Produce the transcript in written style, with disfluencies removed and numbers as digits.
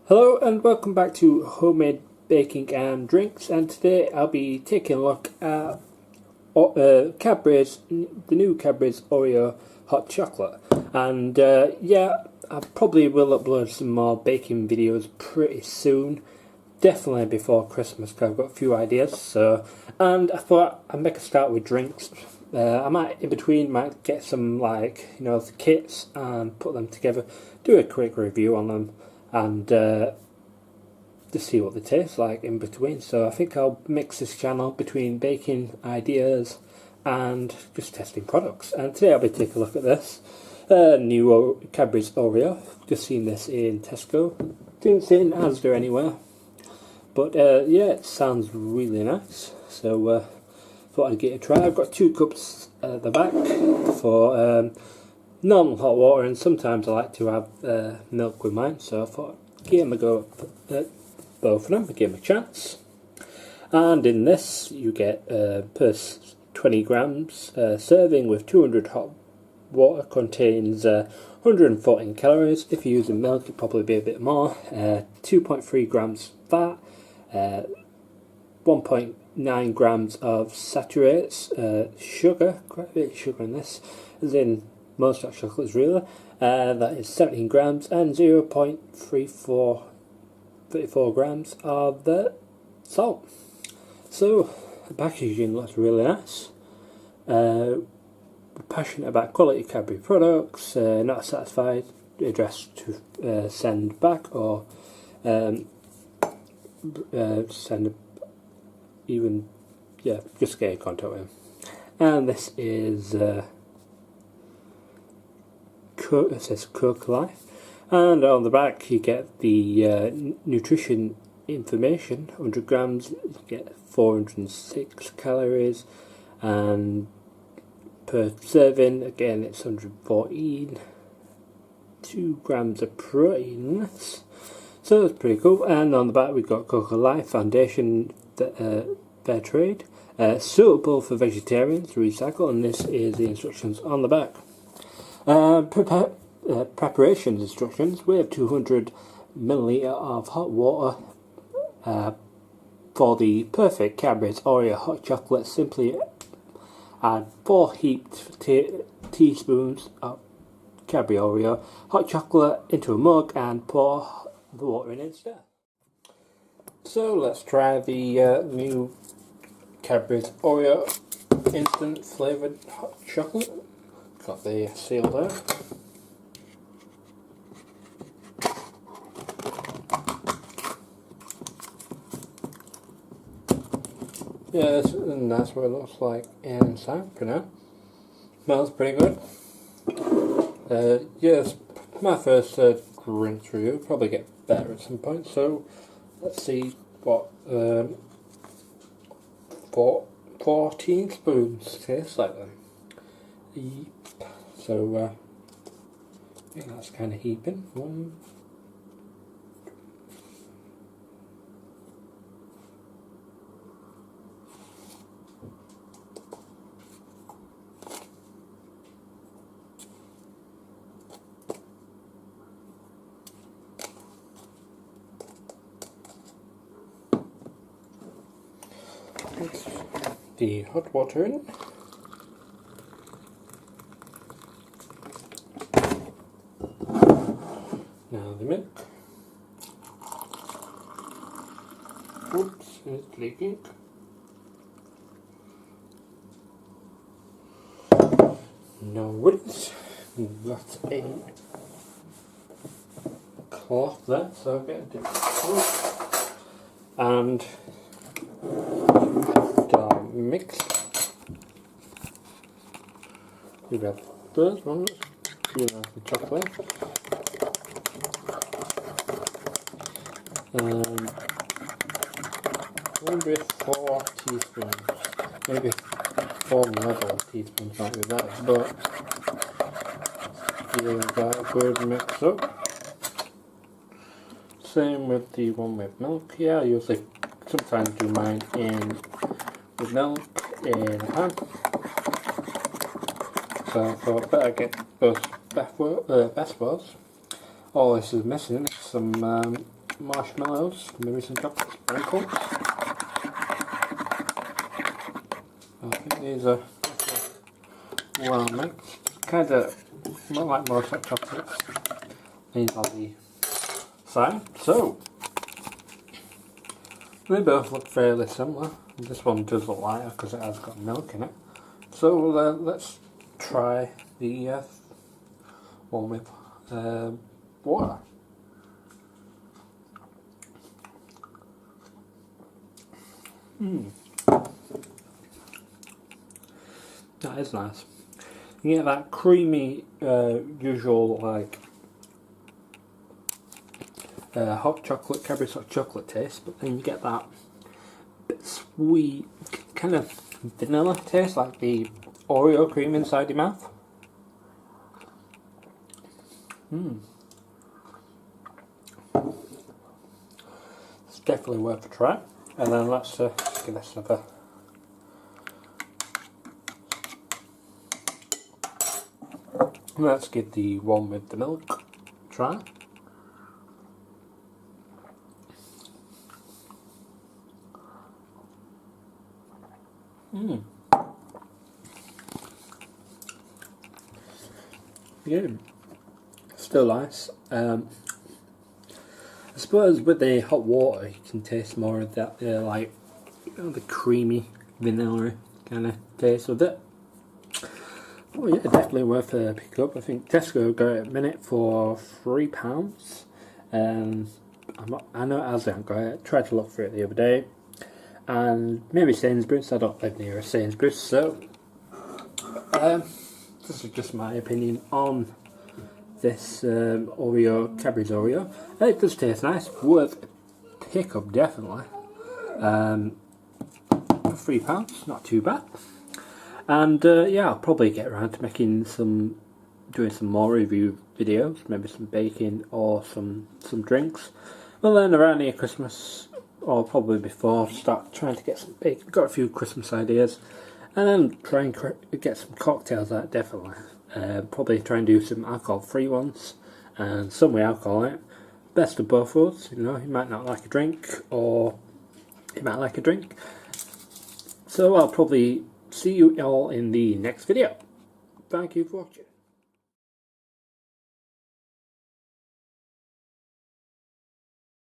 Hello and welcome back to Homemade Baking and Drinks, and today I'll be taking a look at Cadbury's, the new Cadbury's Oreo hot chocolate. And I probably will upload some more baking videos pretty soon, definitely before Christmas, because I've got a few ideas. And I thought I'd make a start with drinks. I might in between get some the kits and put them together, do a quick review on them, and to see what they taste like in between. So I think I'll mix this channel between baking ideas and just testing products. And today I'll be taking a look at this new Cadbury's Oreo. Just seen this in Tesco. Didn't see it in Asda anywhere. But yeah, it sounds really nice. So thought I'd give it a try. I've got 2 cups at the back for normal hot water, and sometimes I like to have milk with mine, so I thought I'd give them a go at both of them, give them a chance. And in this you get per 20 grams serving with 200 hot water, contains 114 calories. If you're using milk it'd probably be a bit more. 2.3 grams fat, 1.9 grams of saturates, sugar, quite a bit of sugar in this, as in most hot chocolates really. That is 17 grams, and 0.34 grams of the salt. So the packaging looks really nice. We're passionate about quality Cadbury products, not satisfied, address to send back or just get in contact with them. And this is it says Coke Life, and on the back you get the nutrition information. 100 grams, you get 406 calories, and per serving again it's 114, 2 grams of protein. So that's pretty cool. And on the back we've got Coca Life Foundation, Fair Trade, suitable for vegetarians, recycle, and this is the instructions on the back. Preparation instructions. We have 200 milliliter of hot water. For the perfect Cadbury's Oreo hot chocolate, simply add 4 heaped teaspoons of Cadbury Oreo hot chocolate into a mug and pour the water in instead. So let's try the new Cadbury's Oreo instant flavoured hot chocolate. Got the seal there. Yeah, that's what it looks like inside for now. Smells pretty good. Yes, my first rinse review. Probably get better at some point. So let's see what 14 spoons taste like then. So I think that's kind of heaping. 1, the hot water in. Now the milk. Oops, it's leaking. No worries. Got a cloth there, so I'll get a different cloth. And mix. You got those ones, you know, the chocolate, maybe 4 teaspoons, maybe 4 level teaspoons might be better, but you've got a good mix up. Same with the one with milk. Yeah, I usually sometimes do mine with milk in a pan. So I thought better get both best worlds. All this is missing is some marshmallows, maybe some chocolate sprinkles. I think these are well mixed, kind of not like most hot chocolates. These are the same. So they both look fairly similar. This one does look lighter because it has got milk in it. So let's try the one with water. That is nice. You get that creamy, usual like hot chocolate, Cadbury's hot chocolate taste, but then you get that bit sweet, kind of vanilla taste, like the Oreo cream inside your mouth. It's definitely worth a try. And then let's give this another. Let's give the one with the milk a try. Yeah, still nice. I suppose with the hot water you can taste more of that, like, you know, the creamy vanilla kind of taste of it. Oh yeah, definitely worth a pick up. I think Tesco got it at a minute for £3. I know Asda haven't got it. I tried to look for it the other day, and maybe Sainsbury's. I don't live near a Sainsbury's, so this is just my opinion on this Oreo, Cadbury's Oreo. It does taste nice, worth a pick up definitely. For £3, not too bad. And yeah, I'll probably get around to doing some more review videos, maybe some baking or some drinks. Well, then around near Christmas, or probably before, start trying to get some baking. Got a few Christmas ideas, and then try and get some cocktails out, definitely. Probably try and do some alcohol-free ones, and some with alcohol in it. Best of both worlds, you know, you might not like a drink, or you might like a drink. So I'll probably see you all in the next video. Thank you for watching.